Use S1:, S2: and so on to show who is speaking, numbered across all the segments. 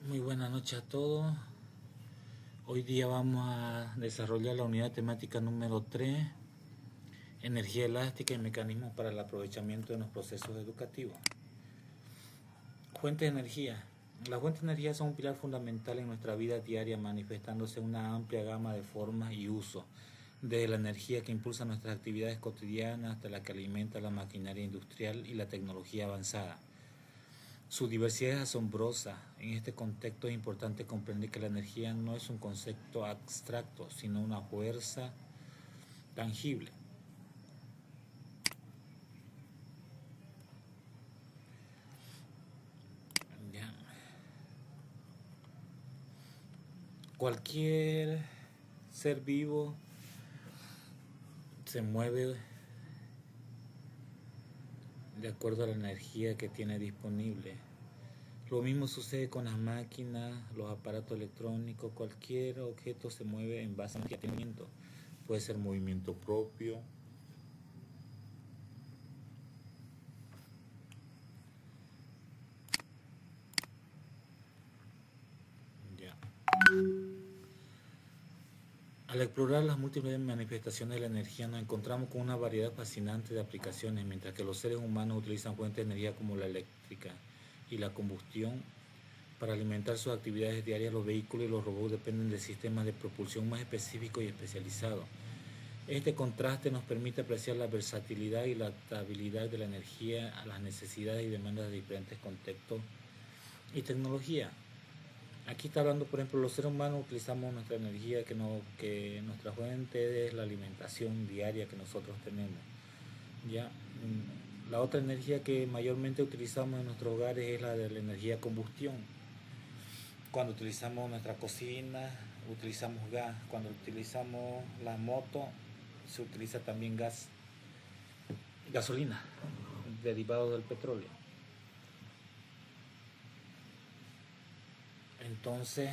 S1: Muy buenas noches a todos. Hoy día vamos a desarrollar la unidad temática número 3, energía elástica y mecanismos para el aprovechamiento de los procesos educativos. Fuentes de energía. Las fuentes de energía son un pilar fundamental en nuestra vida diaria, manifestándose en una amplia gama de formas y usos, desde la energía que impulsa nuestras actividades cotidianas hasta la que alimenta la maquinaria industrial y la tecnología avanzada. Su diversidad es asombrosa. En este contexto es importante comprender que la energía no es un concepto abstracto, sino una fuerza tangible. Ya. Cualquier ser vivo se mueve de acuerdo a la energía que tiene disponible. Lo mismo sucede con las máquinas, los aparatos electrónicos. Cualquier objeto se mueve en base a movimiento. Puede ser movimiento propio, ya. Al explorar las múltiples manifestaciones de la energía nos encontramos con una variedad fascinante de aplicaciones, mientras que los seres humanos utilizan fuentes de energía como la eléctrica y la combustión para alimentar sus actividades diarias. Los vehículos y los robots dependen de sistemas de propulsión más específicos y especializados. Este contraste nos permite apreciar la versatilidad y la adaptabilidad de la energía a las necesidades y demandas de diferentes contextos y tecnologías. Aquí está hablando, por ejemplo, los seres humanos utilizamos nuestra energía, que nuestra fuente es la alimentación diaria que nosotros tenemos. ¿Ya? La otra energía que mayormente utilizamos en nuestros hogares es la de la energía combustión. Cuando utilizamos nuestra cocina, utilizamos gas. Cuando utilizamos la moto, se utiliza también gasolina, derivado del petróleo. Entonces,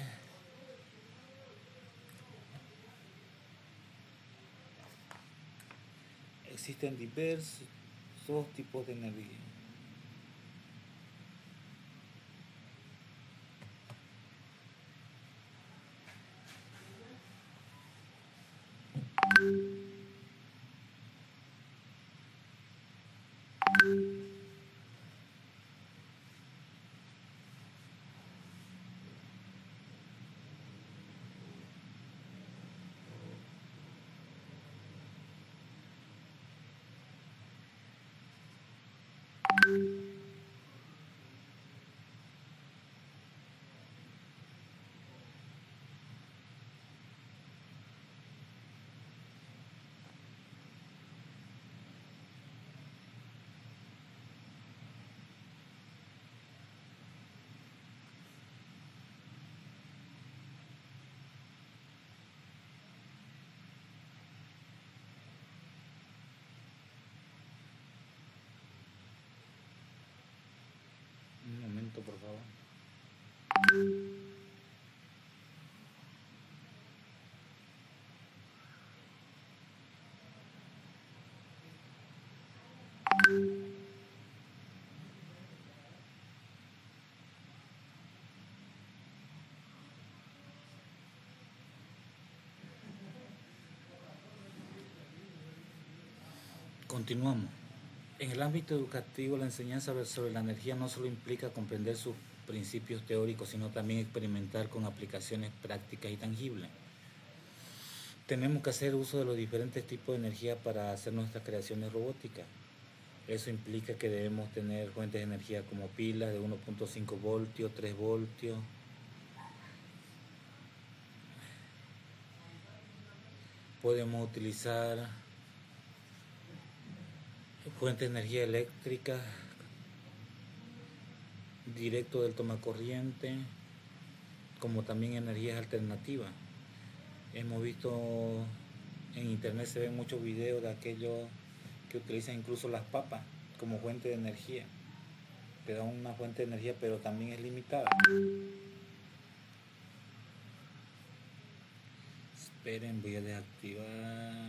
S1: existen diversos tipos de energía. Un momento, por favor. Continuamos. En el ámbito educativo, la enseñanza sobre la energía no solo implica comprender sus principios teóricos, sino también experimentar con aplicaciones prácticas y tangibles. Tenemos que hacer uso de los diferentes tipos de energía para hacer nuestras creaciones robóticas. Eso implica que debemos tener fuentes de energía como pilas de 1.5 voltios, 3 voltios. Podemos utilizar fuentes de energía eléctrica directo del tomacorriente, como también energías alternativas. Hemos visto en internet, se ven muchos videos de aquellos que utilizan incluso las papas como fuente de energía. Te dan una fuente de energía, pero también es limitada. Esperen, voy a desactivar.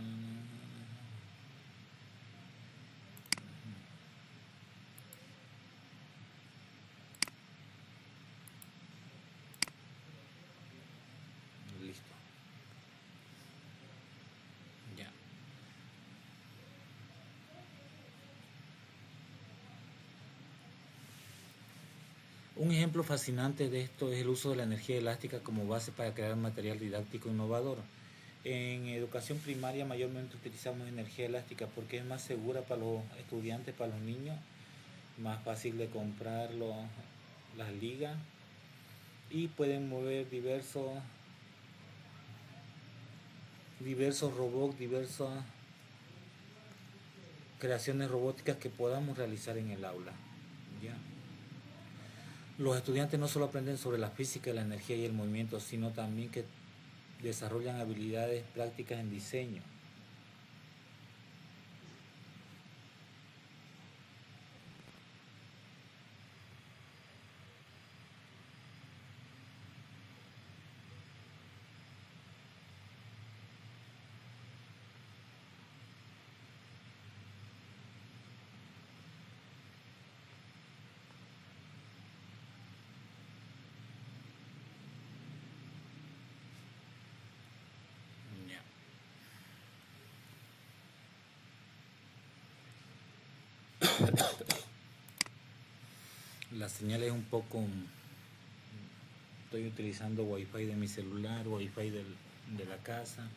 S1: Un ejemplo fascinante de esto es el uso de la energía elástica como base para crear material didáctico innovador. En educación primaria mayormente utilizamos energía elástica porque es más segura para los estudiantes, para los niños, más fácil de comprar las ligas y pueden mover diversos robots, diversas creaciones robóticas que podamos realizar en el aula. ¿Ya? Los estudiantes no solo aprenden sobre la física, la energía y el movimiento, sino también que desarrollan habilidades prácticas en diseño. Ya. La señal es un poco... Estoy utilizando wifi de mi celular, wifi de la casa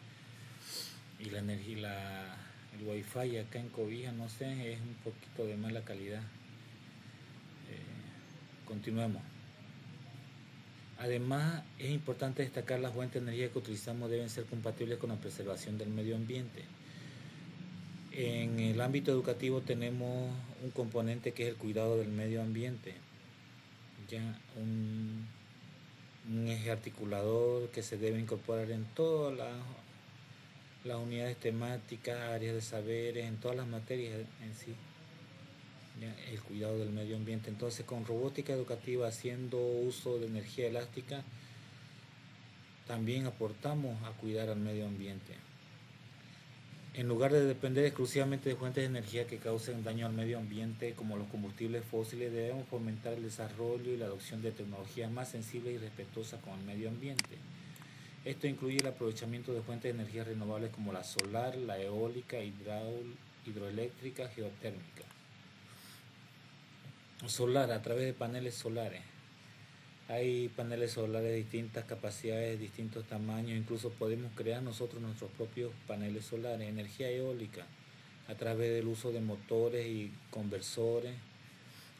S1: y la energía, el wifi acá en Cobija, no sé, es un poquito de mala calidad. Continuemos. Además, es importante destacar las fuentes de energía que utilizamos deben ser compatibles con la preservación del medio ambiente. En el ámbito educativo tenemos un componente que es el cuidado del medio ambiente, ya un eje articulador que se debe incorporar en todas las unidades temáticas, áreas de saberes, en todas las materias en sí, ¿ya? El cuidado del medio ambiente. Entonces, con robótica educativa haciendo uso de energía elástica, también aportamos a cuidar al medio ambiente. En lugar de depender exclusivamente de fuentes de energía que causen daño al medio ambiente, como los combustibles fósiles, debemos fomentar el desarrollo y la adopción de tecnologías más sensibles y respetuosas con el medio ambiente. Esto incluye el aprovechamiento de fuentes de energía renovables como la solar, la eólica, hidroeléctrica, geotérmica. Solar, a través de paneles solares. Hay paneles solares de distintas capacidades, de distintos tamaños, incluso podemos crear nosotros nuestros propios paneles solares. Energía eólica, a través del uso de motores y conversores,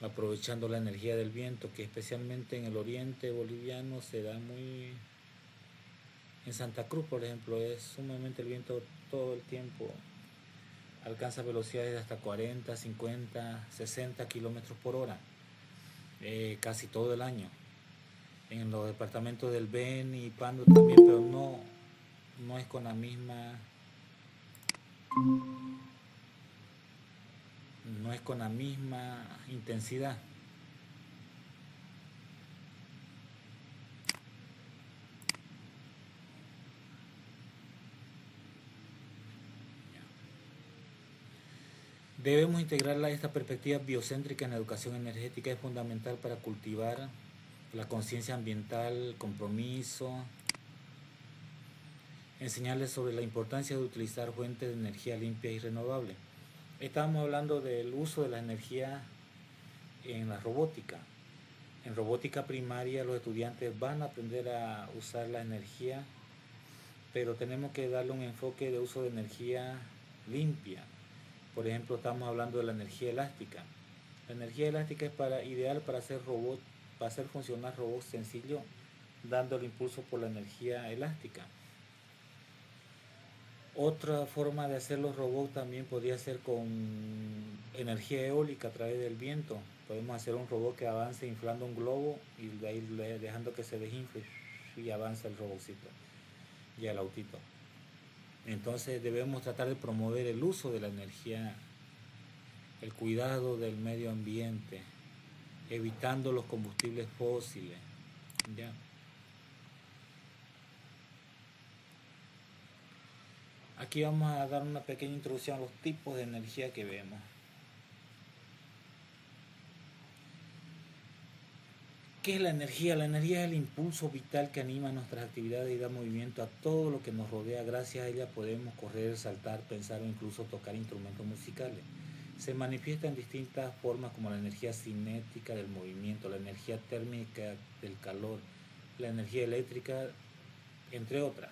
S1: aprovechando la energía del viento, que especialmente en el oriente boliviano se da muy... En Santa Cruz, por ejemplo, es sumamente el viento todo el tiempo. Alcanza velocidades de hasta 40, 50, 60 kilómetros por hora, casi todo el año. En los departamentos del Beni y Pando también, pero no es con la misma... No es con la misma intensidad. Debemos integrar esta perspectiva biocéntrica en la educación energética. Es fundamental para cultivar la conciencia ambiental, compromiso, enseñarles sobre la importancia de utilizar fuentes de energía limpias y renovables. Estábamos hablando del uso de la energía en la robótica. En robótica primaria los estudiantes van a aprender a usar la energía, pero tenemos que darle un enfoque de uso de energía limpia. Por ejemplo, estamos hablando de la energía elástica. La energía elástica es ideal para hacer para hacer funcionar robots sencillos, dando el impulso por la energía elástica. Otra forma de hacer los robots también podría ser con energía eólica a través del viento. Podemos hacer un robot que avance inflando un globo y de ahí dejando que se desinfle y avanza el robotcito y el autito. Entonces debemos tratar de promover el uso de la energía, el cuidado del medio ambiente, evitando los combustibles fósiles. ¿Ya? Aquí vamos a dar una pequeña introducción a los tipos de energía que vemos. ¿Qué es la energía? La energía es el impulso vital que anima nuestras actividades y da movimiento a todo lo que nos rodea. Gracias a ella podemos correr, saltar, pensar o incluso tocar instrumentos musicales. Se manifiesta en distintas formas como la energía cinética del movimiento, la energía térmica del calor, la energía eléctrica, entre otras.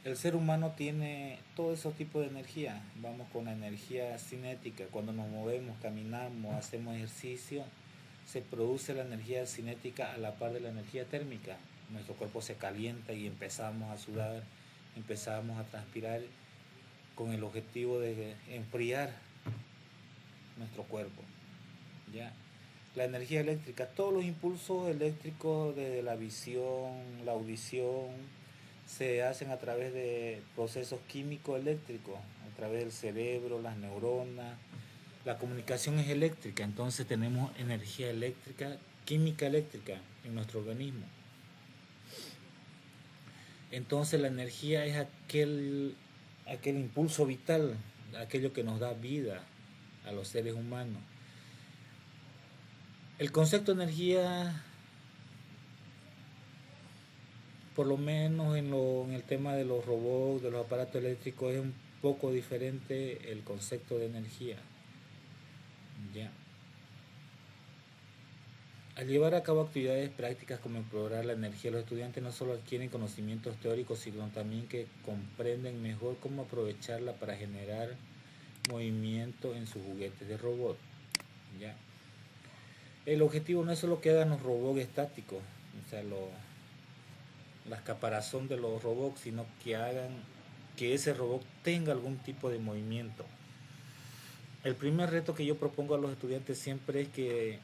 S1: El ser humano tiene todo ese tipo de energía. Vamos con la energía cinética. Cuando nos movemos, caminamos, hacemos ejercicio, se produce la energía cinética a la par de la energía térmica. Nuestro cuerpo se calienta y empezamos a sudar, empezamos a transpirar con el objetivo de enfriar nuestro cuerpo. ¿Ya? La energía eléctrica, todos los impulsos eléctricos de la visión, la audición, se hacen a través de procesos químicos eléctricos, a través del cerebro, las neuronas. La comunicación es eléctrica, entonces tenemos energía eléctrica, química eléctrica en nuestro organismo. Entonces la energía es aquel impulso vital, aquello que nos da vida a los seres humanos. El concepto de energía, por lo menos en el tema de los robots, de los aparatos eléctricos, es un poco diferente el concepto de energía. ¿Ya? Al llevar a cabo actividades prácticas como explorar la energía, los estudiantes no solo adquieren conocimientos teóricos, sino también que comprenden mejor cómo aprovecharla para generar movimiento en sus juguetes de robot. ¿Ya? El objetivo no es solo que hagan los robots estáticos, o sea, la caparazón de los robots, sino que hagan que ese robot tenga algún tipo de movimiento. El primer reto que yo propongo a los estudiantes siempre es que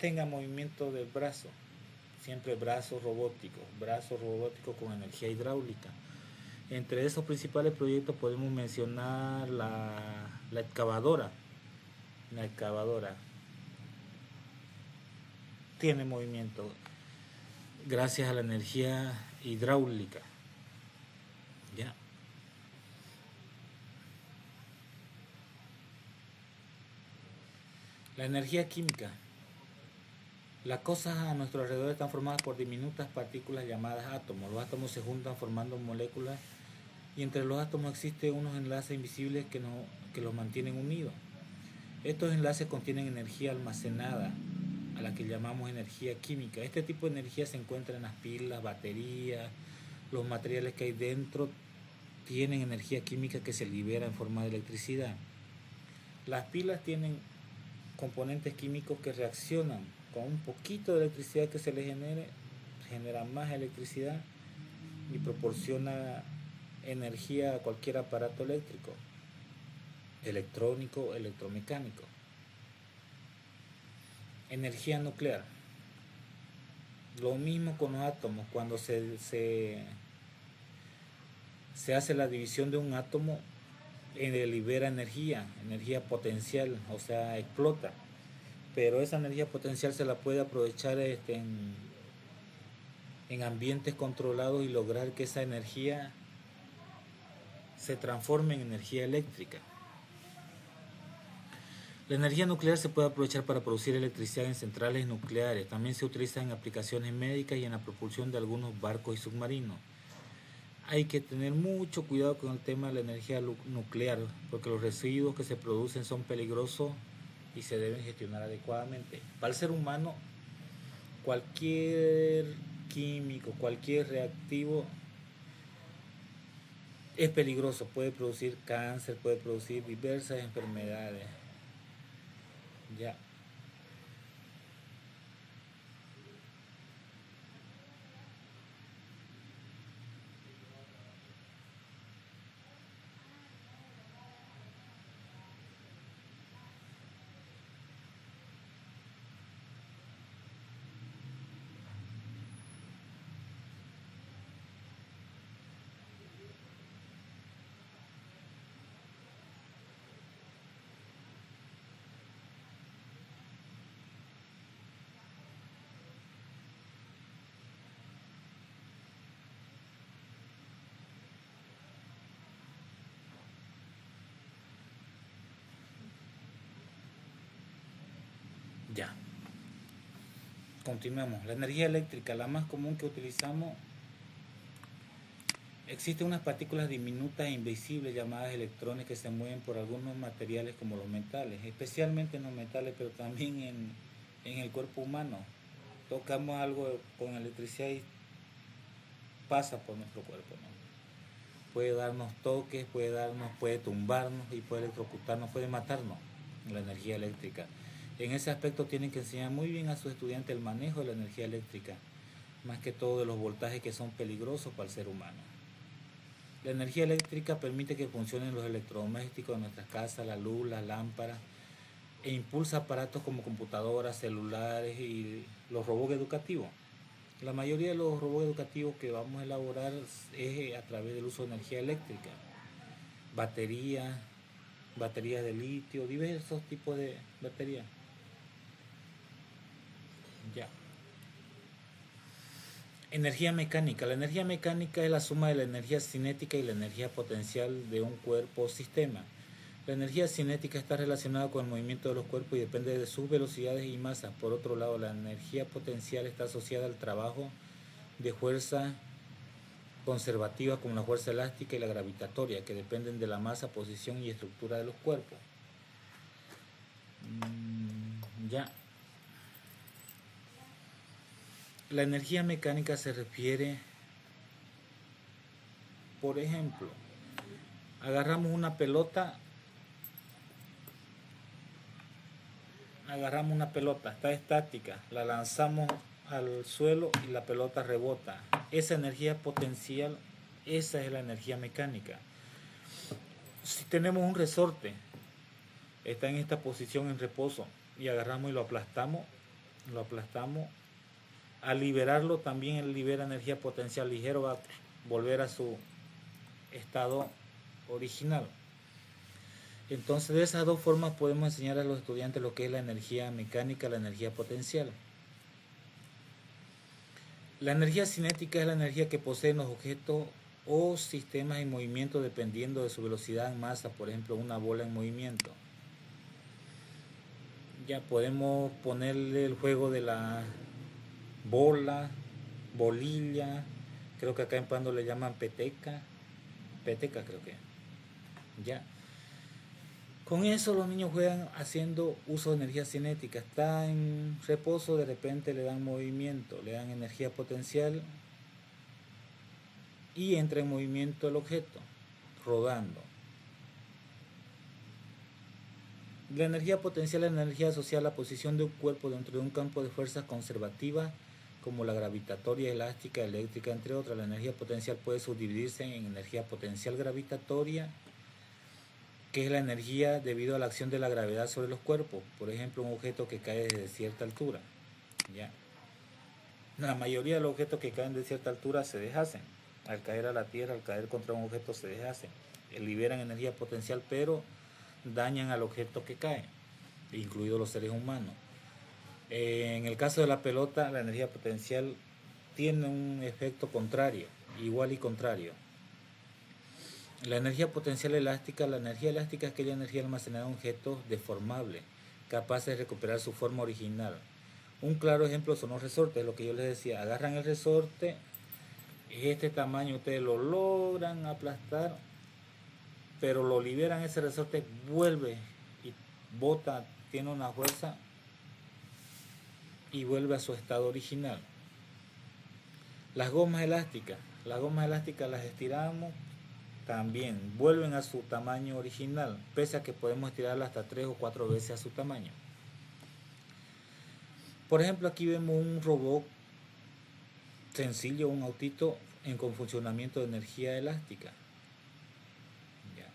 S1: tenga movimiento del brazo, siempre brazos robóticos con energía hidráulica. Entre esos principales proyectos podemos mencionar la excavadora. La excavadora tiene movimiento gracias a la energía hidráulica. ¿Ya? La energía química. Las cosas a nuestro alrededor están formadas por diminutas partículas llamadas átomos. Los átomos se juntan formando moléculas y entre los átomos existen unos enlaces invisibles que los mantienen unidos. Estos enlaces contienen energía almacenada, a la que llamamos energía química. Este tipo de energía se encuentra en las pilas, baterías, los materiales que hay dentro tienen energía química que se libera en forma de electricidad. Las pilas tienen componentes químicos que reaccionan con un poquito de electricidad que se les genera más electricidad y proporciona energía a cualquier aparato eléctrico, electrónico, electromecánico. Energía nuclear. Lo mismo con los átomos. Cuando se hace la división de un átomo, libera energía potencial, o sea, explota. Pero esa energía potencial se la puede aprovechar en ambientes controlados y lograr que esa energía se transforme en energía eléctrica. La energía nuclear se puede aprovechar para producir electricidad en centrales nucleares. También se utiliza en aplicaciones médicas y en la propulsión de algunos barcos y submarinos. Hay que tener mucho cuidado con el tema de la energía nuclear, porque los residuos que se producen son peligrosos y se deben gestionar adecuadamente. Para el ser humano, cualquier químico, cualquier reactivo es peligroso, puede producir cáncer, puede producir diversas enfermedades. Ya. Ya. Continuamos. La energía eléctrica, la más común que utilizamos Existen unas partículas diminutas e invisibles llamadas electrones que se mueven por algunos materiales como los metales, especialmente en los metales, pero también en el cuerpo humano. Tocamos algo con electricidad y pasa por nuestro cuerpo, ¿no? Puede darnos toques, puede tumbarnos y puede electrocutarnos, puede matarnos la energía eléctrica. En ese aspecto tienen que enseñar muy bien a sus estudiantes el manejo de la energía eléctrica, más que todo de los voltajes que son peligrosos para el ser humano. La energía eléctrica permite que funcionen los electrodomésticos de nuestras casas, la luz, las lámparas, e impulsa aparatos como computadoras, celulares y los robots educativos. La mayoría de los robots educativos que vamos a elaborar es a través del uso de energía eléctrica, baterías, baterías de litio, diversos tipos de baterías. Ya. Energía mecánica. La energía mecánica es la suma de la energía cinética y la energía potencial de un cuerpo o sistema. La energía cinética está relacionada con el movimiento de los cuerpos y depende de sus velocidades y masas. Por otro lado, la energía potencial está asociada al trabajo de fuerza conservativa como la fuerza elástica y la gravitatoria, que dependen de la masa, posición y estructura de los cuerpos. Ya. La energía mecánica se refiere, por ejemplo, agarramos una pelota, está estática, la lanzamos al suelo y la pelota rebota. Esa energía potencial, esa es la energía mecánica. Si tenemos un resorte, está en esta posición en reposo y agarramos y lo aplastamos, al liberarlo también él libera energía potencial ligero, va a volver a su estado original. Entonces de esas dos formas podemos enseñar a los estudiantes lo que es la energía mecánica, la energía potencial. La energía cinética es la energía que poseen los objetos o sistemas en movimiento dependiendo de su velocidad en masa, por ejemplo una bola en movimiento. Ya podemos ponerle el juego de la bola, bolilla, creo que acá en Pando le llaman peteca creo que. Ya. Con eso los niños juegan haciendo uso de energía cinética. Está en reposo, de repente le dan movimiento, le dan energía potencial y entra en movimiento el objeto, rodando. La energía potencial es la energía asociada a la posición de un cuerpo dentro de un campo de fuerzas conservativas como la gravitatoria, elástica, eléctrica, entre otras. La energía potencial puede subdividirse en energía potencial gravitatoria, que es la energía debido a la acción de la gravedad sobre los cuerpos. Por ejemplo, un objeto que cae desde cierta altura. ¿Ya? La mayoría de los objetos que caen de cierta altura se deshacen. Al caer a la tierra, al caer contra un objeto se deshacen. Liberan energía potencial, pero dañan al objeto que cae, incluidos los seres humanos. En el caso de la pelota, la energía potencial tiene un efecto contrario, igual y contrario. La energía potencial elástica, la energía elástica es aquella energía almacenada en objetos deformables, capaces de recuperar su forma original. Un claro ejemplo son los resortes, lo que yo les decía, agarran el resorte, este tamaño ustedes lo logran aplastar, pero lo liberan, ese resorte vuelve y bota, tiene una fuerza y vuelve a su estado original. Las gomas elásticas las estiramos, también vuelven a su tamaño original, pese a que podemos estirarla hasta 3 o 4 veces a su tamaño. Por ejemplo, aquí vemos un robot sencillo, un autito con funcionamiento de energía elástica. Ya.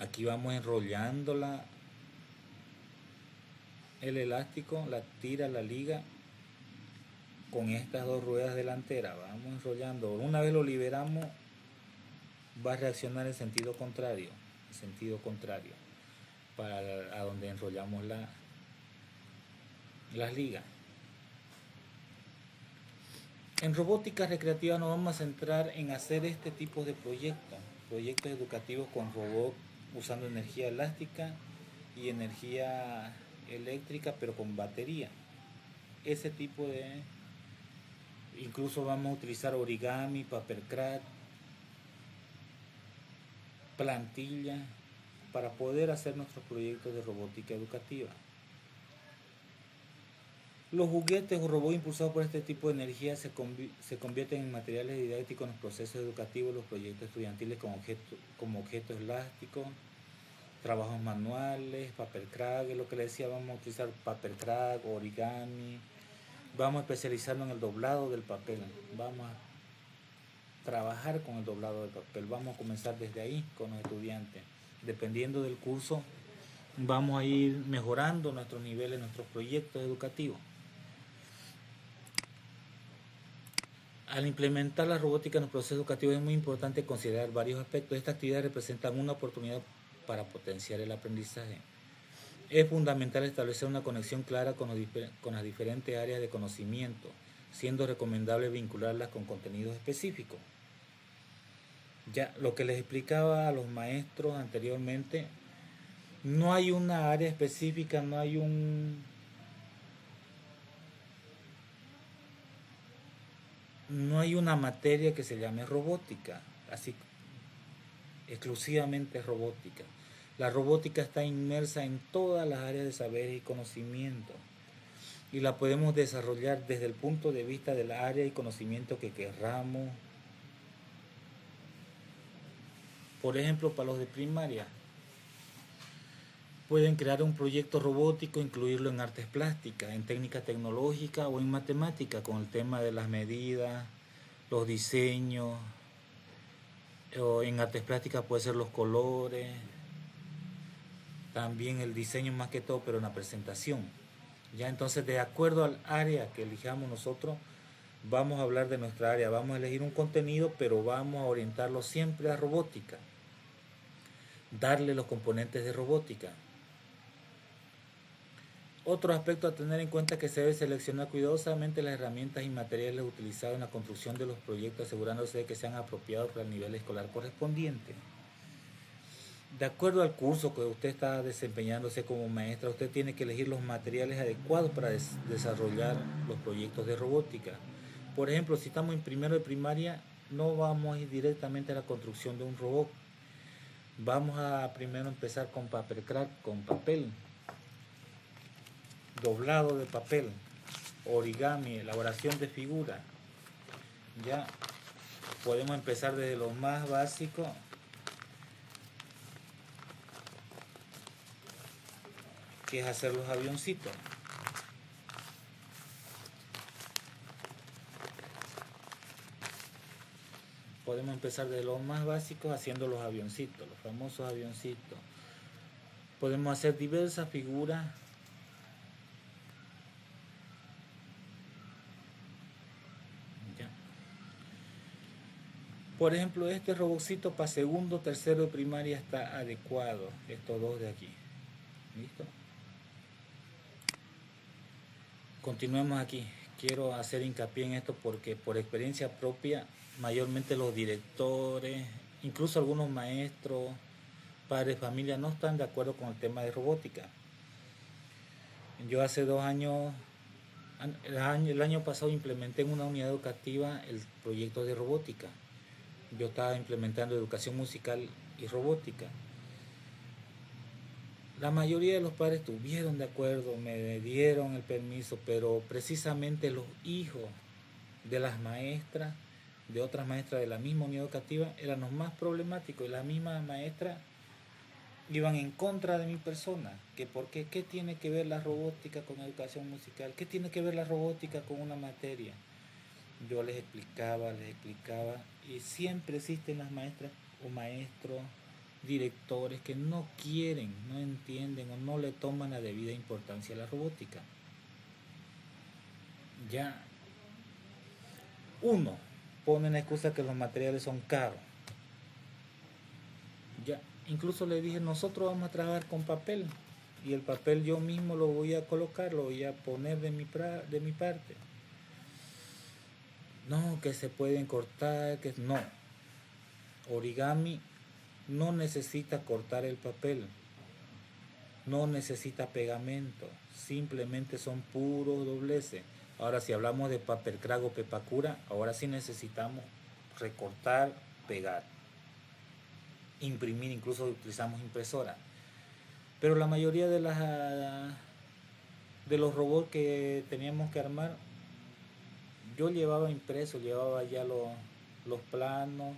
S1: Aquí vamos enrollando el elástico, la tira, la liga con estas dos ruedas delanteras. Vamos enrollando. Una vez lo liberamos, va a reaccionar en sentido contrario, para a donde enrollamos las ligas. En robótica recreativa nos vamos a centrar en hacer este tipo de proyectos educativos con robots usando energía elástica y energía eléctrica, pero con batería. Ese tipo de... Incluso vamos a utilizar origami, papercraft, plantilla para poder hacer nuestros proyectos de robótica educativa. Los juguetes o robots impulsados por este tipo de energía se convierten en materiales didácticos en los procesos educativos, los proyectos estudiantiles como objetos elásticos, trabajos manuales, paper craft, es lo que les decía, vamos a utilizar paper craft, origami, vamos a especializarnos en el doblado del papel, vamos a trabajar con el doblado del papel, vamos a comenzar desde ahí con los estudiantes. Dependiendo del curso, vamos a ir mejorando nuestros niveles, nuestros proyectos educativos. Al implementar la robótica en los procesos educativos es muy importante considerar varios aspectos. Esta actividad representa una oportunidad para potenciar el aprendizaje. Es fundamental establecer una conexión clara con las diferentes áreas de conocimiento, siendo recomendable vincularlas con contenidos específicos. Ya lo que les explicaba a los maestros anteriormente, no hay una área específica, no hay una materia que se llame robótica, así exclusivamente robótica. La robótica está inmersa en todas las áreas de saber y conocimiento y la podemos desarrollar desde el punto de vista del área y conocimiento que querramos. Por ejemplo, para los de primaria, pueden crear un proyecto robótico, incluirlo en artes plásticas, en técnica tecnológica o en matemática, con el tema de las medidas, los diseños, o en artes plásticas puede ser los colores, también el diseño más que todo, pero en la presentación. Ya entonces, de acuerdo al área que elijamos nosotros, vamos a hablar de nuestra área, vamos a elegir un contenido, pero vamos a orientarlo siempre a robótica, darle los componentes de robótica. Otro aspecto a tener en cuenta es que se debe seleccionar cuidadosamente las herramientas y materiales utilizados en la construcción de los proyectos, asegurándose de que sean apropiados para el nivel escolar correspondiente. De acuerdo al curso que usted está desempeñándose como maestra, usted tiene que elegir los materiales adecuados para desarrollar los proyectos de robótica. Por ejemplo, si estamos en primero de primaria, no vamos a ir directamente a la construcción de un robot. Vamos a primero empezar con paper craft, con papel, doblado de papel, origami, elaboración de figuras. Ya podemos empezar desde lo más básico, que es hacer los avioncitos. Podemos empezar desde lo más básico haciendo los avioncitos, los famosos avioncitos. Podemos hacer diversas figuras. Ya. Por ejemplo, este robotcito para segundo, tercero de primaria está adecuado. Estos dos de aquí. ¿Listo? Continuemos aquí. Quiero hacer hincapié en esto porque por experiencia propia, mayormente los directores, incluso algunos maestros, padres de familia no están de acuerdo con el tema de robótica. Yo hace 2 años, el año pasado implementé en una unidad educativa el proyecto de robótica. Yo estaba implementando educación musical y robótica. La mayoría de los padres estuvieron de acuerdo, me dieron el permiso, pero precisamente los hijos de las maestras, de otras maestras de la misma unidad educativa, eran los más problemáticos y las mismas maestras iban en contra de mi persona, que porque qué tiene que ver la robótica con educación musical, qué tiene que ver la robótica con una materia. Yo les explicaba y siempre existen las maestras o maestros, directores que no quieren, no entienden o no le toman la debida importancia a la robótica. Ya, uno, ponen la excusa que los materiales son caros. Ya, incluso le dije, nosotros vamos a trabajar con papel y el papel yo mismo lo voy a colocar, lo voy a poner de mi parte. No, que se pueden cortar, que no. Origami no necesita cortar el papel, no necesita pegamento, simplemente son puros dobleces. Ahora si hablamos de paper craft o pepacura, ahora sí necesitamos recortar, pegar. imprimir, incluso utilizamos impresora. Pero la mayoría de los robots que teníamos que armar, yo llevaba impreso, llevaba ya los planos,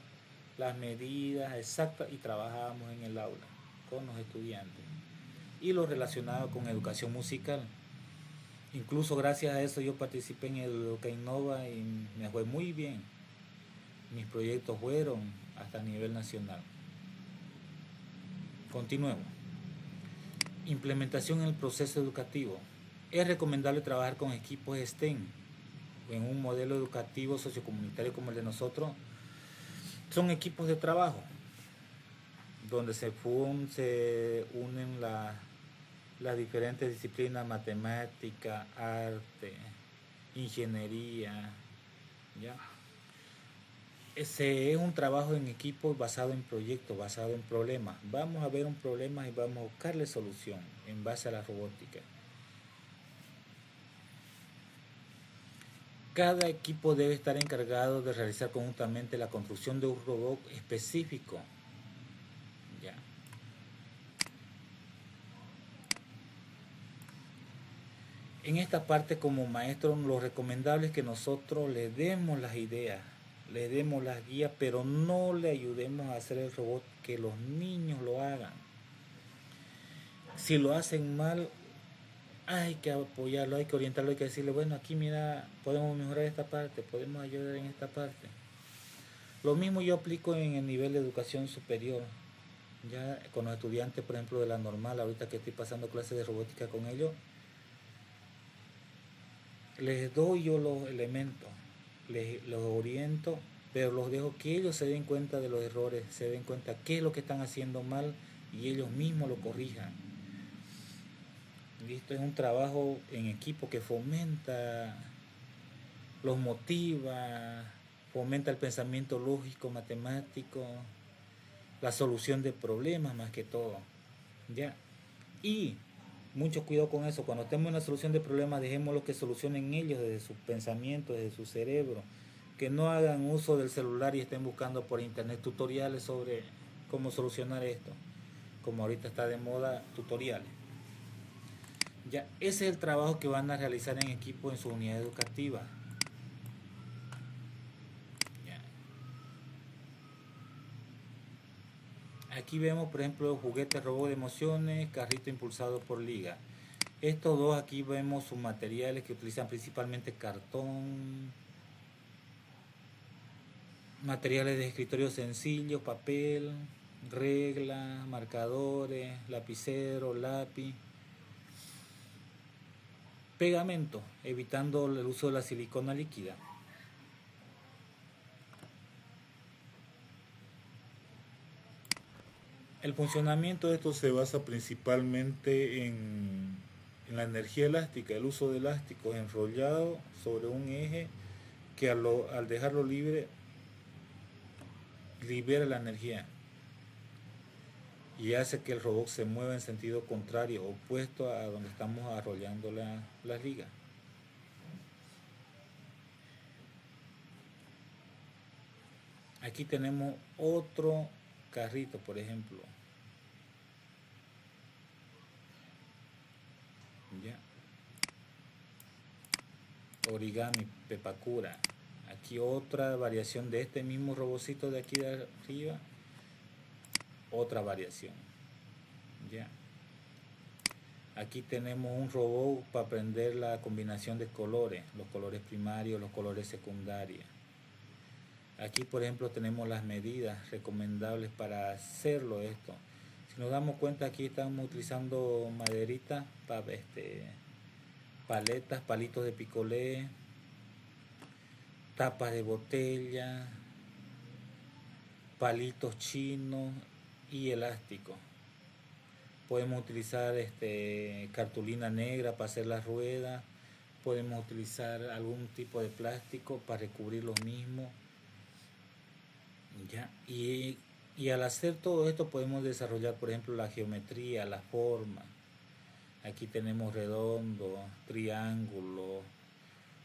S1: las medidas exactas y trabajábamos en el aula con los estudiantes. Y lo relacionado con educación musical. Incluso gracias a eso yo participé en el Educa Innova y me fue muy bien. Mis proyectos fueron hasta nivel nacional. Continuemos. Implementación en el proceso educativo. Es recomendable trabajar con equipos STEM en un modelo educativo sociocomunitario como el de nosotros. Son equipos de trabajo donde se unen las diferentes disciplinas: matemática, arte, ingeniería, ¿ya? Ese es un trabajo en equipo basado en proyectos, basado en problemas. Vamos a ver un problema y vamos a buscarle solución en base a la robótica. Cada equipo debe estar encargado de realizar conjuntamente la construcción de un robot específico. ¿Ya? En esta parte, como maestros, lo recomendable es que nosotros le demos las ideas, le demos las guías, pero no le ayudemos a hacer el robot, que los niños lo hagan. Si lo hacen mal, hay que apoyarlo, hay que orientarlo, hay que decirle, bueno, aquí mira, podemos mejorar esta parte, podemos ayudar en esta parte. Lo mismo yo aplico en el nivel de educación superior, ya con los estudiantes, por ejemplo, de la normal, ahorita que estoy pasando clases de robótica con ellos, les doy yo los elementos, los oriento, pero los dejo que ellos se den cuenta de los errores, se den cuenta qué es lo que están haciendo mal y ellos mismos lo corrijan. Esto es un trabajo en equipo que fomenta, los motiva, fomenta el pensamiento lógico, matemático, la solución de problemas más que todo, ¿ya? Y mucho cuidado con eso. Cuando tenemos una solución de problemas, dejémoslo que solucionen ellos desde su pensamiento, desde su cerebro. Que no hagan uso del celular y estén buscando por internet tutoriales sobre cómo solucionar esto. Como ahorita está de moda, tutoriales. Ya, ese es el trabajo que van a realizar en equipo en su unidad educativa. Ya. Aquí vemos, por ejemplo, juguete robot de emociones, carrito impulsado por liga. Estos dos aquí vemos sus materiales que utilizan principalmente cartón, materiales de escritorio sencillos, papel, regla, marcadores, lapicero, lápiz, pegamento, evitando el uso de la silicona líquida. El funcionamiento de esto se basa principalmente en la energía elástica, el uso de elásticos enrollados sobre un eje que al dejarlo libre libera la energía y hace que el robot se mueva en sentido contrario, opuesto a donde estamos arrollando las ligas. Aquí tenemos otro carrito, por ejemplo. ¿Ya? Origami, Pepakura. Aquí otra variación de este mismo robocito de aquí de arriba. Otra variación. ¿Ya? Aquí tenemos un robot para aprender la combinación de colores, los colores primarios, los colores secundarios. Aquí, por ejemplo, tenemos las medidas recomendables para hacerlo esto. Si nos damos cuenta, aquí estamos utilizando maderita, paletas, palitos de picolé, tapas de botella, palitos chinos y elásticos. Podemos utilizar cartulina negra para hacer las ruedas. Podemos utilizar algún tipo de plástico para recubrir los mismos. ¿Ya? Y al hacer todo esto podemos desarrollar, por ejemplo, la geometría, la forma. Aquí tenemos redondo, triángulo,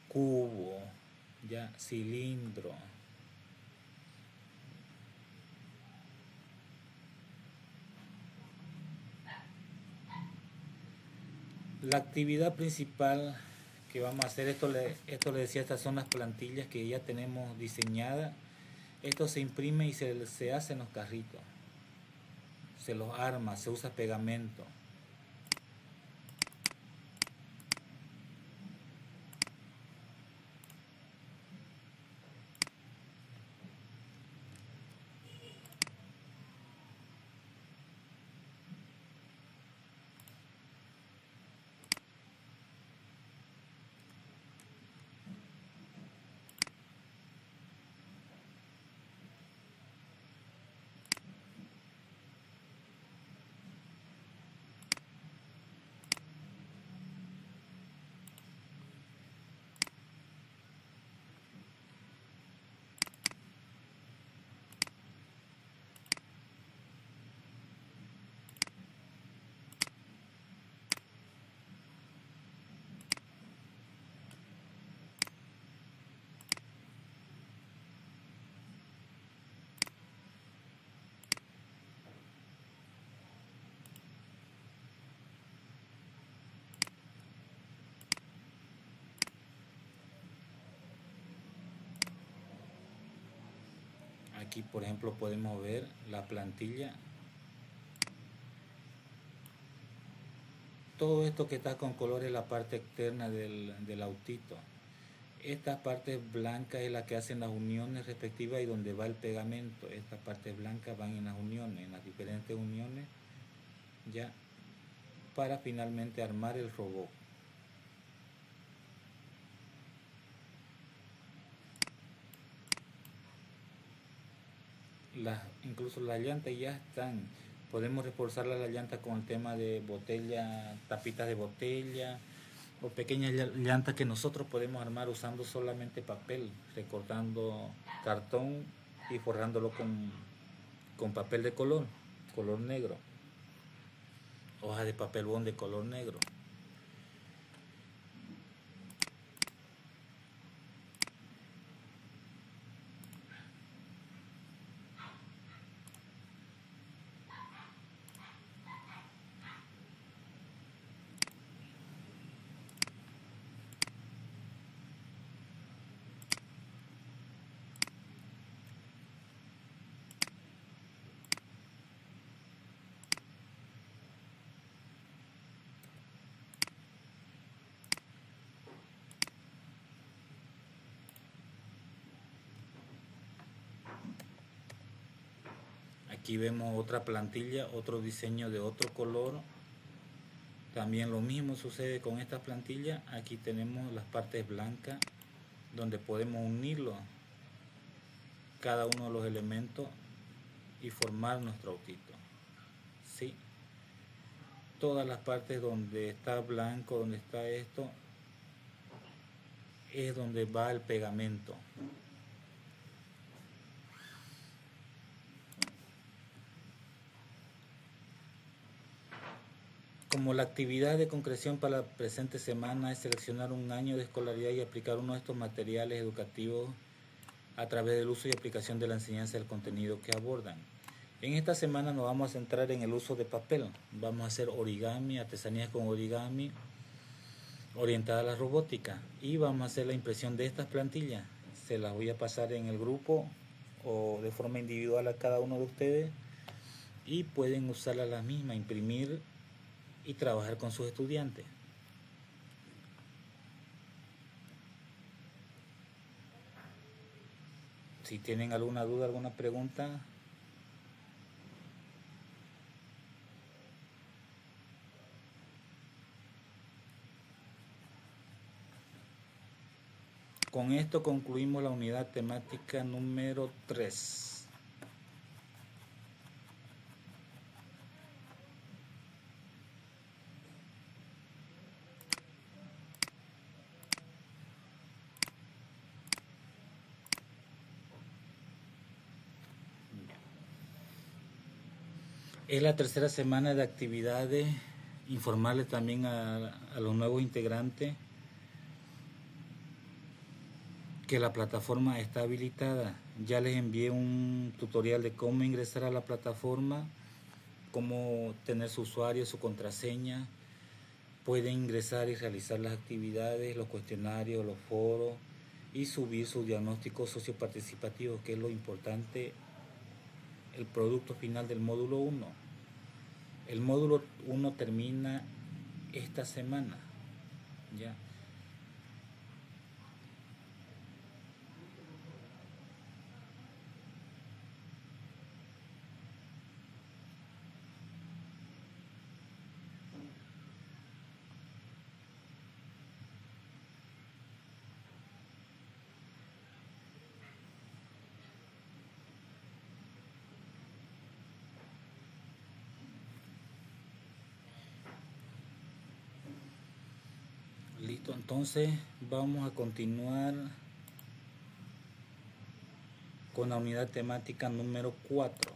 S1: cubo, ya, cilindro. La actividad principal que vamos a hacer, esto le decía, estas son las plantillas que ya tenemos diseñadas. Esto se imprime y se hace en los carritos. Se los arma, se usa pegamento. Aquí, por ejemplo, podemos ver la plantilla. Todo esto que está con color es la parte externa del autito. Esta parte blanca es la que hacen las uniones respectivas y donde va el pegamento. Estas partes blancas van en las uniones, en las diferentes uniones, ya, para finalmente armar el robot. Incluso las llantas ya están. Podemos reforzar la llanta con el tema de botella, tapitas de botella o pequeñas llantas que nosotros podemos armar usando solamente papel, recortando cartón y forrándolo con papel de color negro, hoja de papel bond de color negro. Aquí vemos otra plantilla, otro diseño de otro color. También lo mismo sucede con esta plantilla. Aquí tenemos las partes blancas donde podemos unirlo cada uno de los elementos y formar nuestro autito. ¿Sí? Todas las partes donde está blanco, donde está esto, es donde va el pegamento. Como la actividad de concreción para la presente semana es seleccionar un año de escolaridad y aplicar uno de estos materiales educativos a través del uso y aplicación de la enseñanza del contenido que abordan. En esta semana nos vamos a centrar en el uso de papel. Vamos a hacer origami, artesanías con origami, orientada a la robótica. Y vamos a hacer la impresión de estas plantillas. Se las voy a pasar en el grupo o de forma individual a cada uno de ustedes. Y pueden usarla la misma, imprimir y trabajar con sus estudiantes. Si tienen alguna duda, alguna pregunta. Con esto concluimos la unidad temática número 3. Es la tercera semana de actividades. Informarles también a los nuevos integrantes que la plataforma está habilitada. Ya les envié un tutorial de cómo ingresar a la plataforma, cómo tener su usuario, su contraseña, Pueden ingresar y realizar las actividades, los cuestionarios, los foros y subir su diagnóstico socioparticipativo, que es lo importante, el producto final del módulo 1. El módulo 1 termina esta semana, ¿ya? Listo, entonces vamos a continuar con la unidad temática número 4.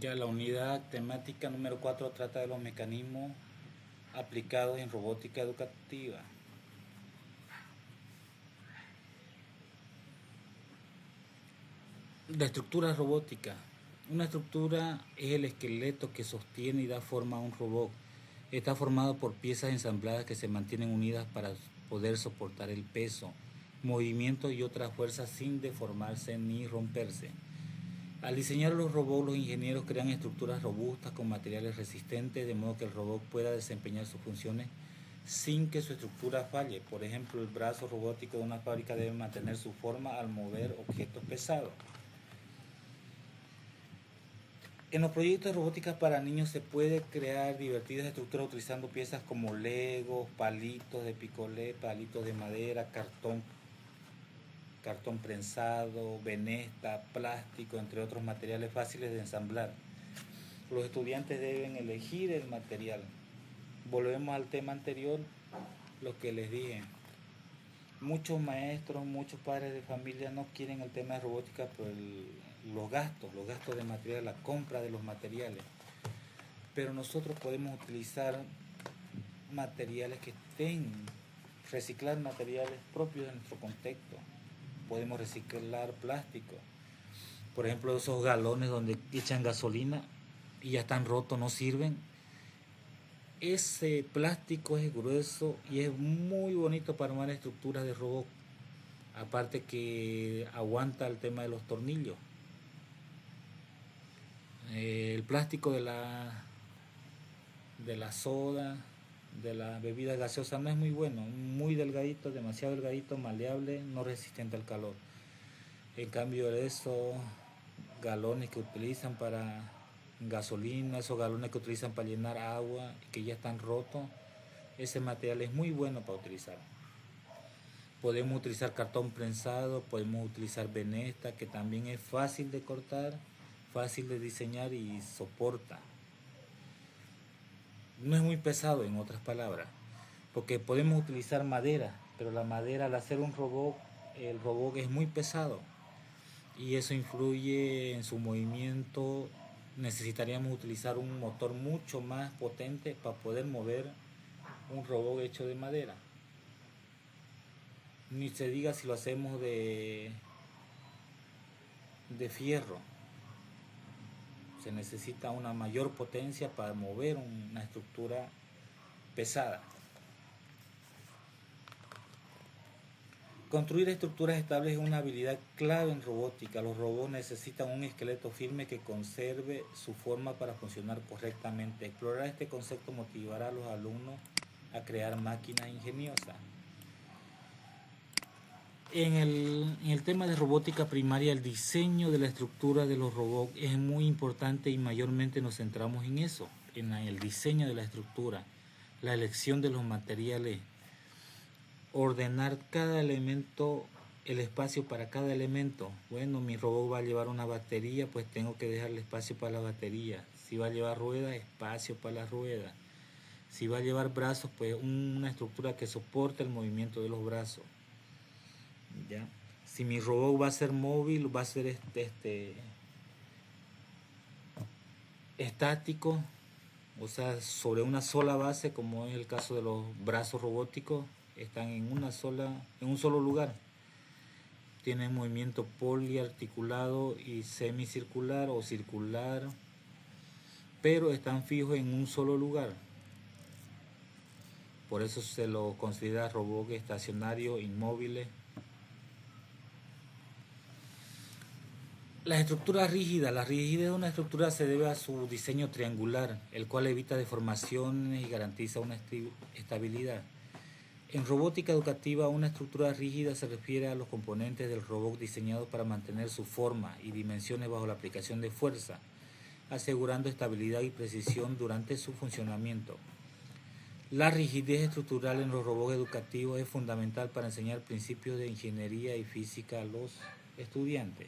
S1: Ya la unidad temática número 4 trata de los mecanismos aplicados en robótica educativa. La estructura robótica. Una estructura es el esqueleto que sostiene y da forma a un robot. Está formado por piezas ensambladas que se mantienen unidas para poder soportar el peso, movimiento y otras fuerzas sin deformarse ni romperse. Al diseñar los robots, los ingenieros crean estructuras robustas con materiales resistentes, de modo que el robot pueda desempeñar sus funciones sin que su estructura falle. Por ejemplo, el brazo robótico de una fábrica debe mantener su forma al mover objetos pesados. En los proyectos de robótica para niños se puede crear divertidas estructuras utilizando piezas como legos, palitos de picolé, palitos de madera, cartón prensado, venesta, plástico, entre otros materiales fáciles de ensamblar. Los estudiantes deben elegir el material. Volvemos al tema anterior, lo que les dije. Muchos maestros, muchos padres de familia no quieren el tema de robótica por los gastos de material, la compra de los materiales. Pero nosotros podemos utilizar materiales que reciclar materiales propios de nuestro contexto. Podemos reciclar plástico. Por ejemplo, esos galones donde echan gasolina y ya están rotos, no sirven. Ese plástico es grueso y es muy bonito para armar estructuras de robot. Aparte que aguanta el tema de los tornillos. El plástico de la soda, de la bebida gaseosa no es muy bueno, muy delgadito, demasiado delgadito, maleable, no resistente al calor. En cambio esos galones que utilizan para gasolina, esos galones que utilizan para llenar agua, que ya están rotos, ese material es muy bueno para utilizar. Podemos utilizar cartón prensado, podemos utilizar venesta, que también es fácil de cortar, fácil de diseñar y soporta. No es muy pesado, en otras palabras, porque podemos utilizar madera, pero la madera, al hacer un robot, el robot es muy pesado y eso influye en su movimiento. Necesitaríamos utilizar un motor mucho más potente para poder mover un robot hecho de madera. Ni se diga si lo hacemos de fierro. Se necesita una mayor potencia para mover una estructura pesada. Construir estructuras estables es una habilidad clave en robótica. Los robots necesitan un esqueleto firme que conserve su forma para funcionar correctamente. Explorar este concepto motivará a los alumnos a crear máquinas ingeniosas. En el tema de robótica primaria, el diseño de la estructura de los robots es muy importante y mayormente nos centramos en eso, en el diseño de la estructura, la elección de los materiales, ordenar cada elemento, el espacio para cada elemento. Bueno, mi robot va a llevar una batería, pues tengo que dejarle espacio para la batería. Si va a llevar ruedas, espacio para las ruedas. Si va a llevar brazos, pues una estructura que soporte el movimiento de los brazos. ¿Ya? Si mi robot va a ser móvil, va a ser estático, o sea, sobre una sola base, como es el caso de los brazos robóticos, están en un solo lugar. Tienen movimiento poliarticulado y semicircular o circular, pero están fijos en un solo lugar. Por eso se lo considera robot estacionario, inmóviles. La estructura rígida. La rigidez de una estructura se debe a su diseño triangular, el cual evita deformaciones y garantiza una estabilidad. En robótica educativa, una estructura rígida se refiere a los componentes del robot diseñados para mantener su forma y dimensiones bajo la aplicación de fuerza, asegurando estabilidad y precisión durante su funcionamiento. La rigidez estructural en los robots educativos es fundamental para enseñar principios de ingeniería y física a los estudiantes.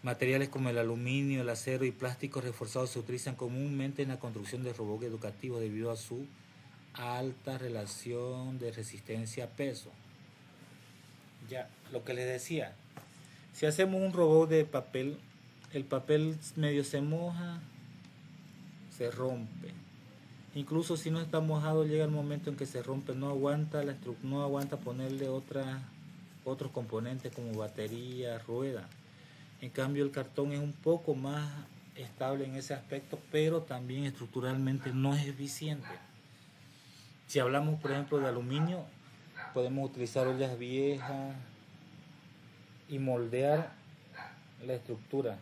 S1: Materiales como el aluminio, el acero y plásticos reforzados se utilizan comúnmente en la construcción de robots educativos debido a su alta relación de resistencia a peso. Ya, lo que les decía, si hacemos un robot de papel, el papel medio se moja, se rompe. Incluso si no está mojado, llega el momento en que se rompe, no aguanta no aguanta ponerle otros componentes como batería, rueda. En cambio, el cartón es un poco más estable en ese aspecto, pero también estructuralmente no es eficiente. Si hablamos, por ejemplo, de aluminio, podemos utilizar ollas viejas y moldear la estructura.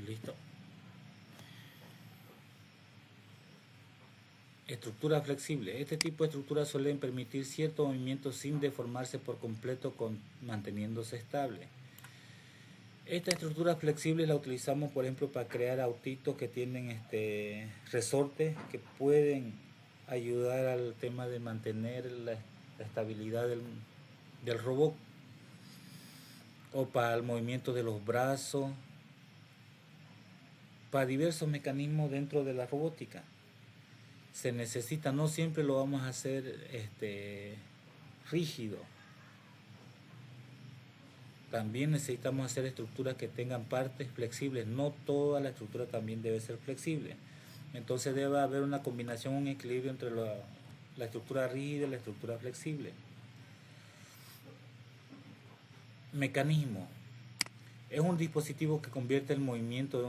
S1: Listo. Estructura flexible. Este tipo de estructuras suelen permitir cierto movimiento sin deformarse por completo, manteniéndose estable. Esta estructura flexible la utilizamos, por ejemplo, para crear autitos que tienen resortes que pueden ayudar al tema de mantener la estabilidad del robot, o para el movimiento de los brazos, para diversos mecanismos dentro de la robótica. Se necesita, no siempre lo vamos a hacer rígido. También necesitamos hacer estructuras que tengan partes flexibles. No toda la estructura también debe ser flexible. Entonces debe haber una combinación, un equilibrio entre la estructura rígida y la estructura flexible. Mecanismo. Es un dispositivo que convierte el movimiento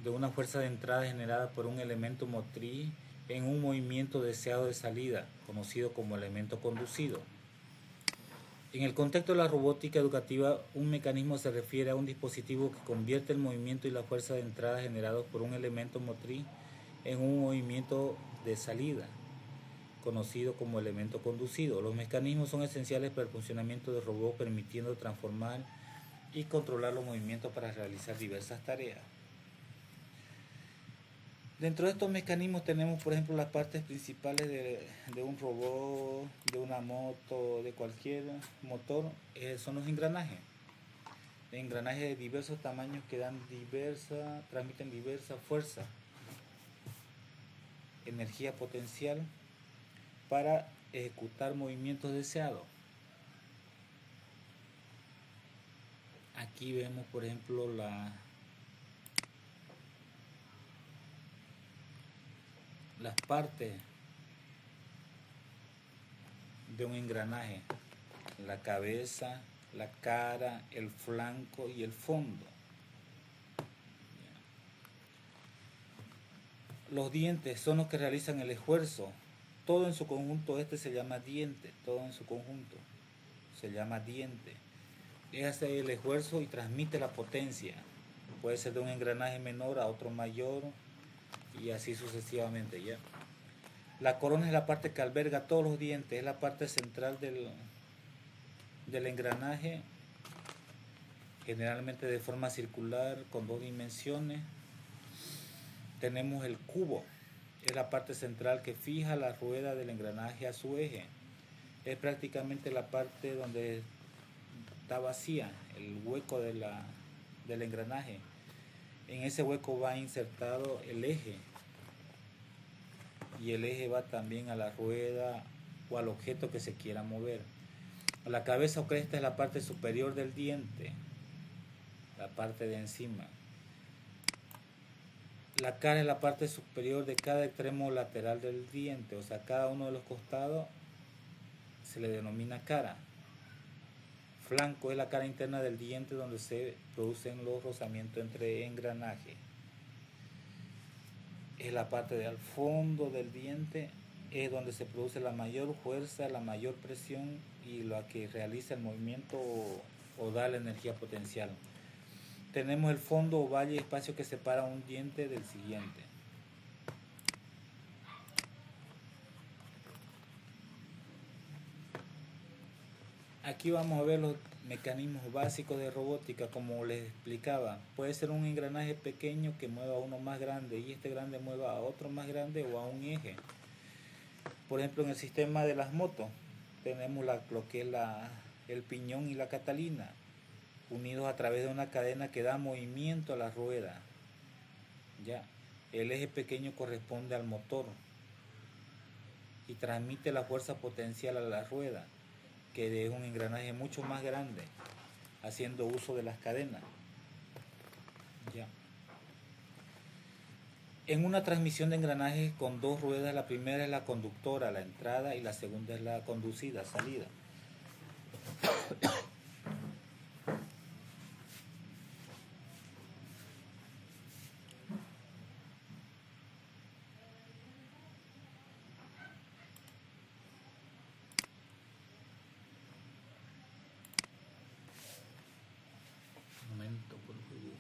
S1: de una fuerza de entrada generada por un elemento motriz en un movimiento deseado de salida, conocido como elemento conducido. En el contexto de la robótica educativa, un mecanismo se refiere a un dispositivo que convierte el movimiento y la fuerza de entrada generados por un elemento motriz en un movimiento de salida, conocido como elemento conducido. Los mecanismos son esenciales para el funcionamiento del robot, permitiendo transformar y controlar los movimientos para realizar diversas tareas. Dentro de estos mecanismos tenemos, por ejemplo, las partes principales de un robot, de una moto, de cualquier motor, son los engranajes. engranajes de diversos tamaños que transmiten diversa fuerza, energía potencial para ejecutar movimientos deseados. Aquí vemos, por ejemplo, las partes de un engranaje: la cabeza, la cara, el flanco y el fondo. Los dientes son los que realizan el esfuerzo. Todo en su conjunto, se llama diente. Todo en su conjunto se llama diente. Hace el esfuerzo y transmite la potencia. Puede ser de un engranaje menor a otro mayor y así sucesivamente, ¿ya? La corona es la parte que alberga todos los dientes, es la parte central del engranaje, generalmente de forma circular con 2 dimensiones. Tenemos el cubo, es la parte central que fija la rueda del engranaje a su eje. Es prácticamente la parte donde está vacía, el hueco del engranaje. En ese hueco va insertado el eje, y el eje va también a la rueda o al objeto que se quiera mover. La cabeza o cresta es la parte superior del diente, la parte de encima. La cara es la parte superior de cada extremo lateral del diente, o sea, cada uno de los costados se le denomina cara. Flanco es la cara interna del diente donde se producen los rozamientos entre engranajes. Es la parte del fondo del diente, es donde se produce la mayor fuerza, la mayor presión y la que realiza el movimiento o da la energía potencial. Tenemos el fondo o valle, espacio que separa un diente del siguiente. Aquí vamos a ver los mecanismos básicos de robótica, como les explicaba. Puede ser un engranaje pequeño que mueva a uno más grande y este grande mueva a otro más grande o a un eje. Por ejemplo, en el sistema de las motos tenemos lo que es el piñón y la catalina, unidos a través de una cadena que da movimiento a la rueda. Ya, el eje pequeño corresponde al motor y transmite la fuerza potencial a la rueda, que es un engranaje mucho más grande, haciendo uso de las cadenas. Ya. En una transmisión de engranajes con 2 ruedas, la primera es la conductora, la entrada, y la segunda es la conducida, salida. Un momento, por favor.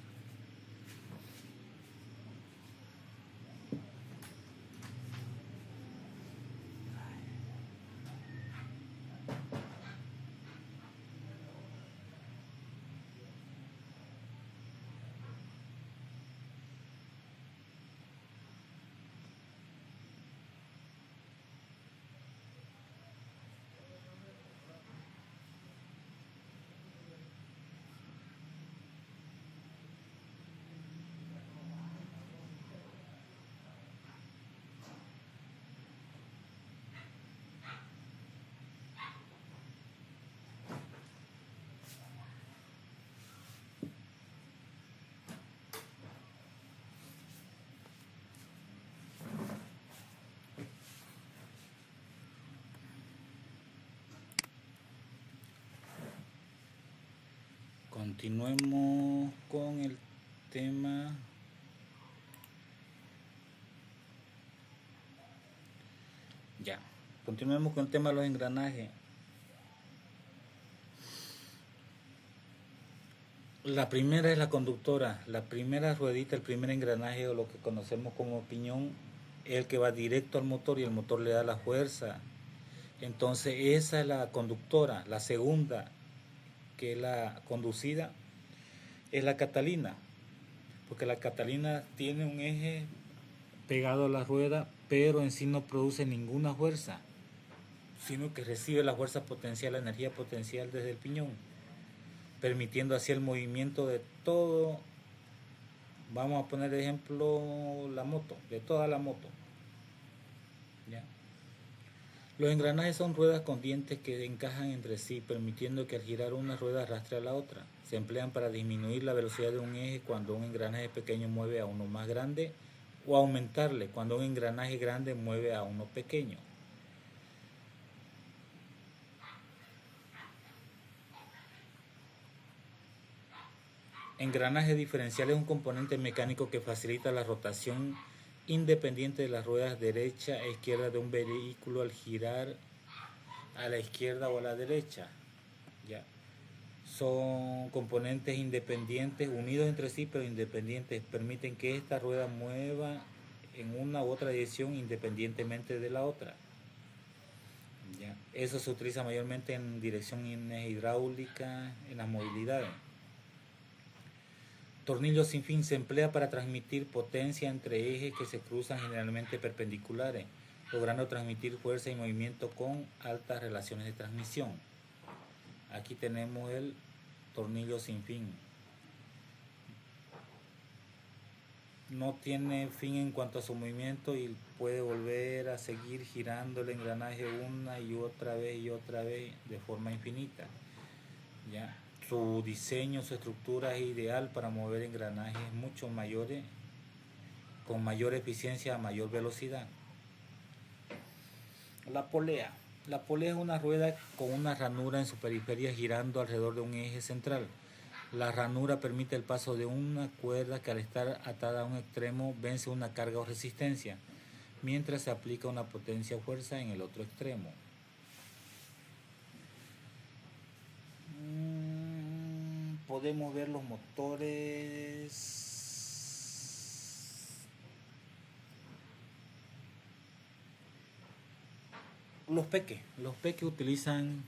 S1: Continuemos con el tema. Ya, continuemos con el tema de los engranajes. La primera es la conductora, la primera ruedita, el primer engranaje, o lo que conocemos como piñón, es el que va directo al motor y el motor le da la fuerza. Entonces esa es la conductora. La segunda, que es la conducida, es la catalina, porque la catalina tiene un eje pegado a la rueda, pero en sí no produce ninguna fuerza, sino que recibe la fuerza potencial, la energía potencial desde el piñón. permitiendo así el movimiento de todo. Vamos a poner de ejemplo la moto, de toda la moto. ¿Ya? Los engranajes son ruedas con dientes que encajan entre sí, permitiendo que al girar una rueda arrastre a la otra. Se emplean para disminuir la velocidad de un eje cuando un engranaje pequeño mueve a uno más grande, o aumentarle cuando un engranaje grande mueve a uno pequeño. Engranaje diferencial es un componente mecánico que facilita la rotación independiente de las ruedas derecha e izquierda de un vehículo al girar a la izquierda o a la derecha. Ya. Son componentes independientes, unidos entre sí pero independientes. Permiten que esta rueda mueva en una u otra dirección independientemente de la otra. Ya. Eso se utiliza mayormente en direcciones hidráulicas, en las movilidades. Tornillo sin fin se emplea para transmitir potencia entre ejes que se cruzan generalmente perpendiculares, logrando transmitir fuerza y movimiento con altas relaciones de transmisión. Aquí tenemos el tornillo sin fin. No tiene fin en cuanto a su movimiento y puede volver a seguir girando el engranaje una y otra vez de forma infinita. ¿Ya? Su diseño, su estructura es ideal para mover engranajes mucho mayores, con mayor eficiencia a mayor velocidad. La polea. La polea es una rueda con una ranura en su periferia girando alrededor de un eje central. La ranura permite el paso de una cuerda que al estar atada a un extremo vence una carga o resistencia, mientras se aplica una potencia o fuerza en el otro extremo. Podemos ver los motores. Los peques utilizan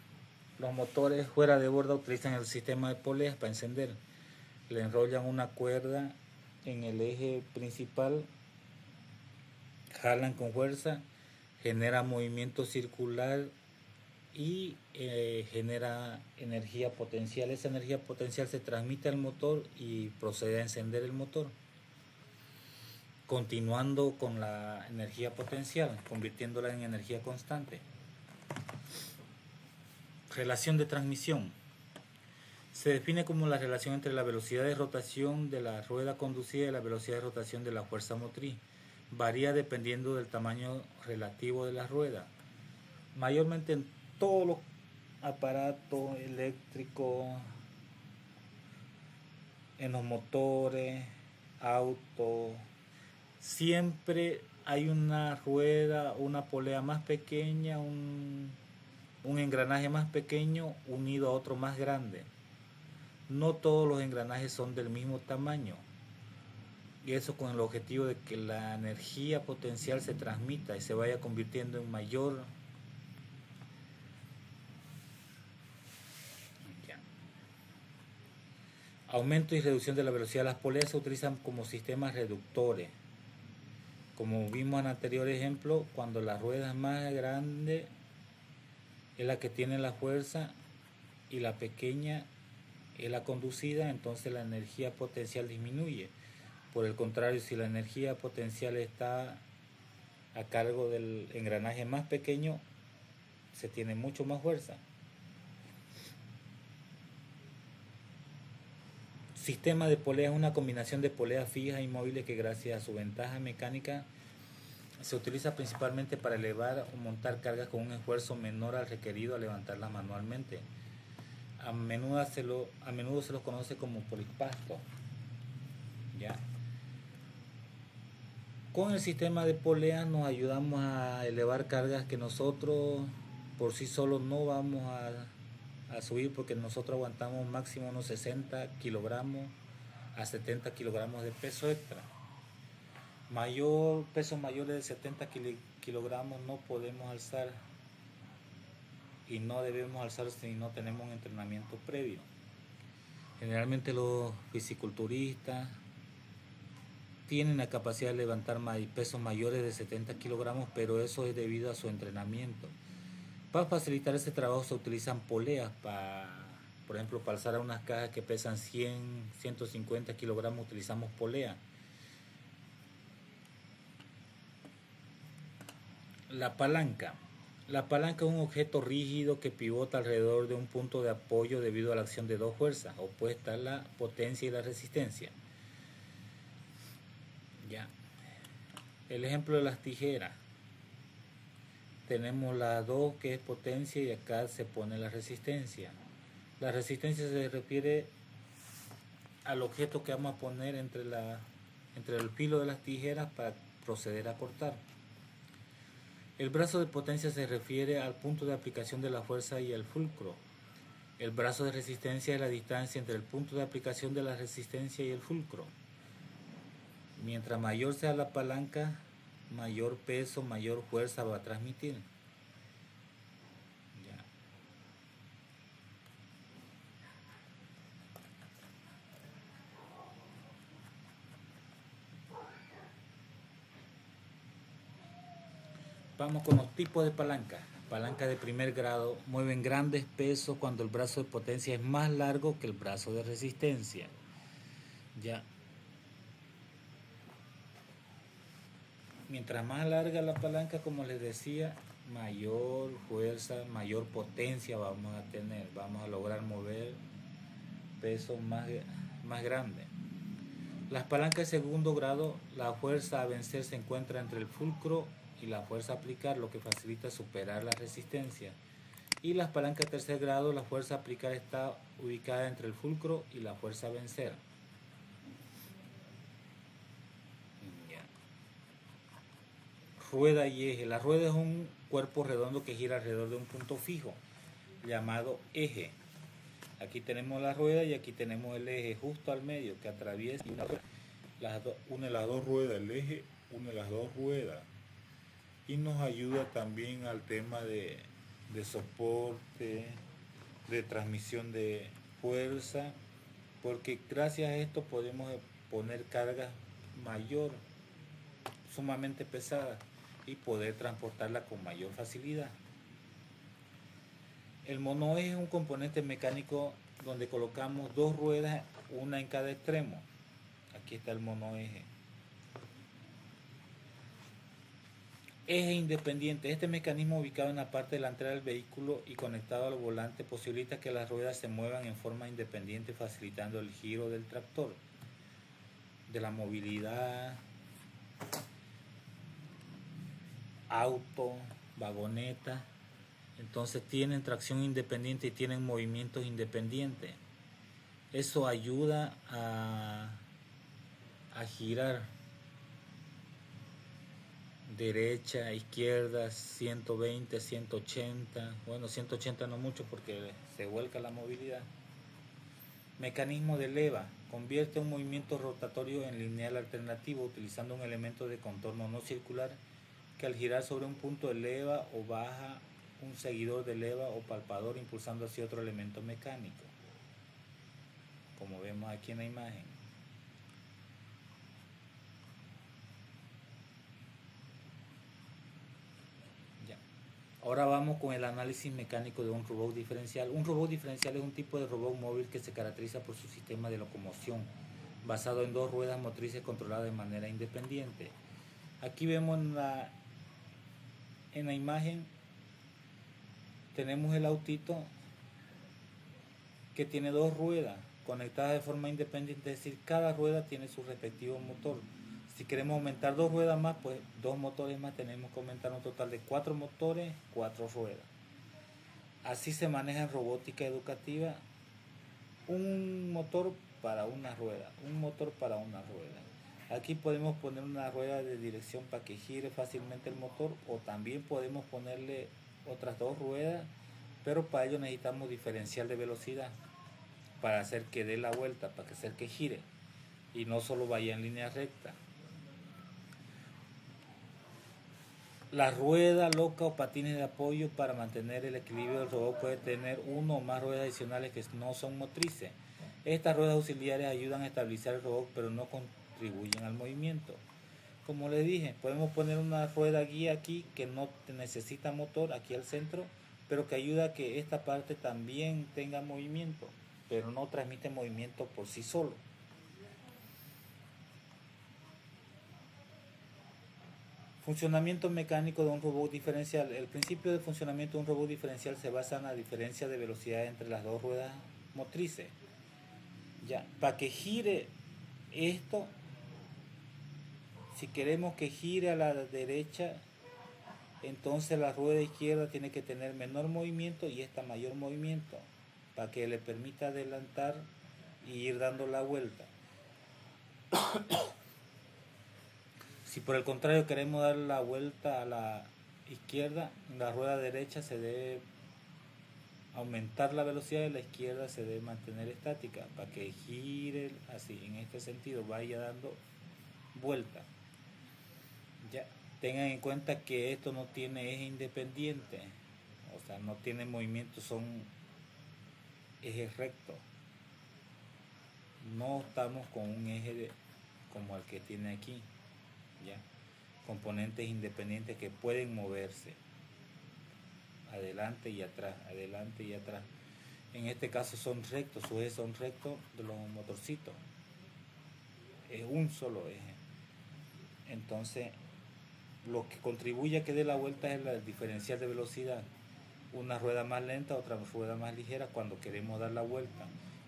S1: los motores fuera de borda, utilizan el sistema de poleas para encender. Le enrollan una cuerda en el eje principal, jalan con fuerza, genera movimiento circular y genera energía potencial. Esa energía potencial se transmite al motor y procede a encender el motor, continuando con la energía potencial, convirtiéndola en energía constante. Relación de transmisión. Se define como la relación entre la velocidad de rotación de la rueda conducida y la velocidad de rotación de la fuerza motriz. Varía dependiendo del tamaño relativo de la rueda. Mayormente en todos los aparatos eléctricos, en los motores, autos, siempre hay una rueda, una polea más pequeña, un engranaje más pequeño unido a otro más grande. No todos los engranajes son del mismo tamaño, y eso con el objetivo de que la energía potencial se transmita y se vaya convirtiendo en mayor. Aumento y reducción de la velocidad. Las poleas se utilizan como sistemas reductores. Como vimos en el anterior ejemplo, cuando la rueda es más grande es la que tiene la fuerza y la pequeña es la conducida, entonces la energía potencial disminuye. Por el contrario, si la energía potencial está a cargo del engranaje más pequeño, se tiene mucho más fuerza. Sistema de polea es una combinación de poleas fijas y móviles que gracias a su ventaja mecánica se utiliza principalmente para elevar o montar cargas con un esfuerzo menor al requerido al levantarlas manualmente. A menudo se los conoce como polipastos. ¿Ya? Con el sistema de polea nos ayudamos a elevar cargas que nosotros por sí solos no vamos a subir, porque nosotros aguantamos máximo unos 60 kilogramos a 70 kilogramos de peso extra. Pesos mayores de 70 kilogramos no podemos alzar y no debemos alzar si no tenemos un entrenamiento previo. Generalmente los fisiculturistas tienen la capacidad de levantar pesos mayores de 70 kilogramos, pero eso es debido a su entrenamiento. Para facilitar ese trabajo se utilizan poleas Por ejemplo, para alzar a unas cajas que pesan 100, 150 kilogramos utilizamos polea. La palanca. La palanca es un objeto rígido que pivota alrededor de un punto de apoyo debido a la acción de dos fuerzas, opuestas, la potencia y la resistencia. Ya. El ejemplo de las tijeras. Tenemos la 2 que es potencia y acá se pone la resistencia. La resistencia se refiere al objeto que vamos a poner entre el filo de las tijeras para proceder a cortar. El brazo de potencia se refiere al punto de aplicación de la fuerza y el fulcro. El brazo de resistencia es la distancia entre el punto de aplicación de la resistencia y el fulcro. Mientras mayor sea la palanca, mayor peso, mayor fuerza va a transmitir. Ya. Vamos con los tipos de palanca. Palanca de primer grado mueven grandes pesos cuando el brazo de potencia es más largo que el brazo de resistencia. Ya. Mientras más larga la palanca, como les decía, mayor fuerza, mayor potencia vamos a tener. Vamos a lograr mover pesos más grandes. Las palancas de segundo grado, la fuerza a vencer se encuentra entre el fulcro y la fuerza a aplicar, lo que facilita superar la resistencia. Y las palancas de tercer grado, la fuerza a aplicar está ubicada entre el fulcro y la fuerza a vencer. Rueda y eje. La rueda es un cuerpo redondo que gira alrededor de un punto fijo, llamado eje. Aquí tenemos la rueda y aquí tenemos el eje justo al medio que atraviesa y une las dos ruedas. El eje une las dos ruedas y nos ayuda también al tema de soporte, de transmisión de fuerza, porque gracias a esto podemos poner cargas mayor, sumamente pesadas, y poder transportarla con mayor facilidad. El monoeje es un componente mecánico donde colocamos dos ruedas, una en cada extremo. Aquí está el monoeje. Eje independiente. Este mecanismo ubicado en la parte delantera del vehículo y conectado al volante posibilita que las ruedas se muevan en forma independiente, facilitando el giro del tractor, de la movilidad, auto, vagoneta. Entonces tienen tracción independiente y tienen movimientos independientes. Eso ayuda a girar derecha, izquierda, 120, 180. Bueno, 180 no mucho porque se vuelca la movilidad. Mecanismo de leva. Convierte un movimiento rotatorio en lineal alternativo utilizando un elemento de contorno no circular que al girar sobre un punto eleva o baja un seguidor de leva o palpador impulsando hacia otro elemento mecánico, como vemos aquí en la imagen. Ya. Ahora vamos con el análisis mecánico de un robot diferencial. Un robot diferencial es un tipo de robot móvil que se caracteriza por su sistema de locomoción basado en dos ruedas motrices controladas de manera independiente. Aquí vemos en la imagen tenemos el autito que tiene dos ruedas conectadas de forma independiente, es decir, cada rueda tiene su respectivo motor. Si queremos aumentar dos ruedas más, pues dos motores más, tenemos que aumentar un total de 4 motores, 4 ruedas. Así se maneja en robótica educativa, un motor para una rueda, un motor para una rueda. Aquí podemos poner una rueda de dirección para que gire fácilmente el motor, o también podemos ponerle otras dos ruedas, pero para ello necesitamos diferencial de velocidad para hacer que dé la vuelta, para hacer que gire y no solo vaya en línea recta. La rueda loca o patines de apoyo para mantener el equilibrio del robot puede tener uno o más ruedas adicionales que no son motrices. Estas ruedas auxiliares ayudan a estabilizar el robot pero no contribuyen al movimiento. Como les dije, podemos poner una rueda guía aquí que no necesita motor aquí al centro pero que ayuda a que esta parte también tenga movimiento, pero no transmite movimiento por sí solo. Funcionamiento mecánico de un robot diferencial. El principio de funcionamiento de un robot diferencial se basa en la diferencia de velocidad entre las dos ruedas motrices. Ya, para que gire esto, si queremos que gire a la derecha, entonces la rueda izquierda tiene que tener menor movimiento y esta mayor movimiento, para que le permita adelantar y ir dando la vuelta. Si por el contrario queremos dar la vuelta a la izquierda, la rueda derecha se debe aumentar la velocidad y la izquierda se debe mantener estática para que gire así, en este sentido, vaya dando vuelta. Ya, tengan en cuenta que esto no tiene eje independiente, o sea, no tiene movimiento, son ejes rectos. No estamos con un eje como el que tiene aquí, ya, componentes independientes que pueden moverse adelante y atrás, adelante y atrás. En este caso son rectos, sus ejes son rectos de los motorcitos, es un solo eje. Entonces, lo que contribuye a que dé la vuelta es el diferencial de velocidad. Una rueda más lenta, otra rueda más ligera cuando queremos dar la vuelta.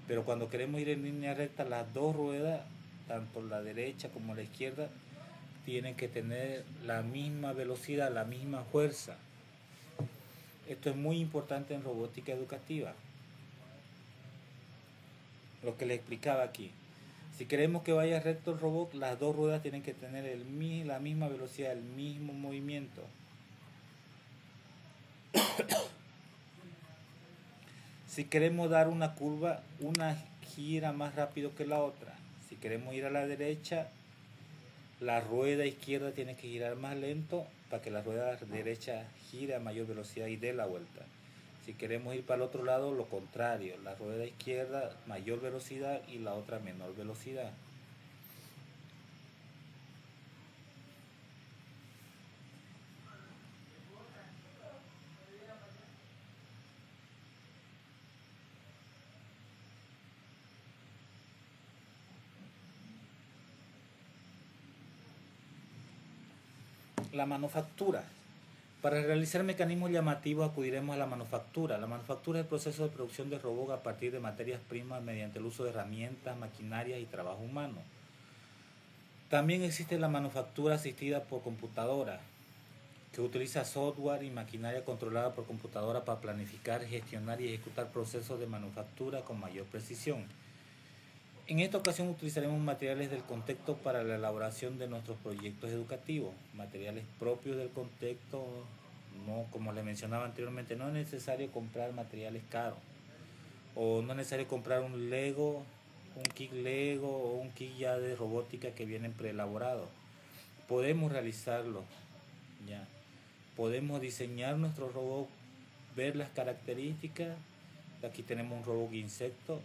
S1: Pero cuando queremos ir en línea recta, las dos ruedas, tanto la derecha como la izquierda, tienen que tener la misma velocidad, la misma fuerza. Esto es muy importante en robótica educativa. Lo que les explicaba aquí. Si queremos que vaya recto el robot, las dos ruedas tienen que tener la misma velocidad, el mismo movimiento. Si queremos dar una curva, una gira más rápido que la otra. Si queremos ir a la derecha, la rueda izquierda tiene que girar más lento para que la rueda derecha gire a mayor velocidad y dé la vuelta. Si queremos ir para el otro lado, lo contrario, la rueda izquierda mayor velocidad y la otra menor velocidad. La manufactura. Para realizar mecanismos llamativos acudiremos a la manufactura. La manufactura es el proceso de producción de robots a partir de materias primas mediante el uso de herramientas, maquinarias y trabajo humano. También existe la manufactura asistida por computadora, que utiliza software y maquinaria controlada por computadora para planificar, gestionar y ejecutar procesos de manufactura con mayor precisión. En esta ocasión utilizaremos materiales del contexto para la elaboración de nuestros proyectos educativos, materiales propios del contexto. No, como les mencionaba anteriormente, no es necesario comprar materiales caros, o no es necesario comprar un Lego, un kit Lego o un kit ya de robótica que vienen preelaborados. Podemos realizarlo, ya. Podemos diseñar nuestro robot, ver las características. Aquí tenemos un robot insecto.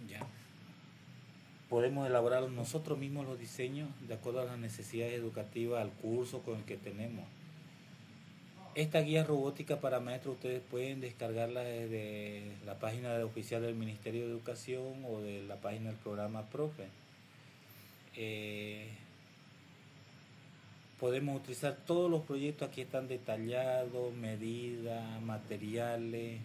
S1: Ya. Podemos elaborar nosotros mismos los diseños de acuerdo a las necesidades educativas, al curso con el que tenemos. Esta guía robótica para maestros ustedes pueden descargarla desde la página oficial del Ministerio de Educación o de la página del programa Profe. Podemos utilizar todos los proyectos, aquí están detallados, medidas, materiales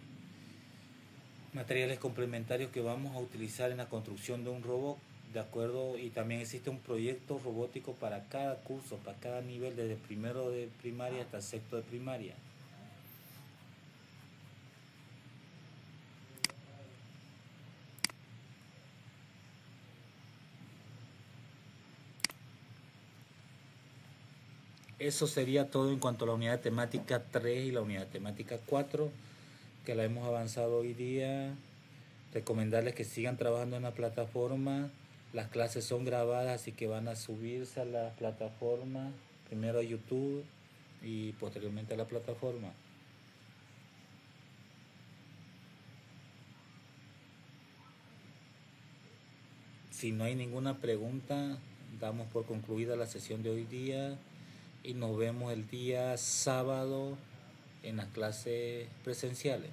S1: complementarios que vamos a utilizar en la construcción de un robot. De acuerdo, y también existe un proyecto robótico para cada curso, para cada nivel, desde primero de primaria hasta sexto de primaria. Eso sería todo en cuanto a la unidad de temática 3 y la unidad de temática 4, que la hemos avanzado hoy día. Recomendarles que sigan trabajando en la plataforma. Las clases son grabadas, así que van a subirse a la plataforma, primero a YouTube y posteriormente a la plataforma. Si no hay ninguna pregunta, damos por concluida la sesión de hoy día y nos vemos el día sábado en las clases presenciales.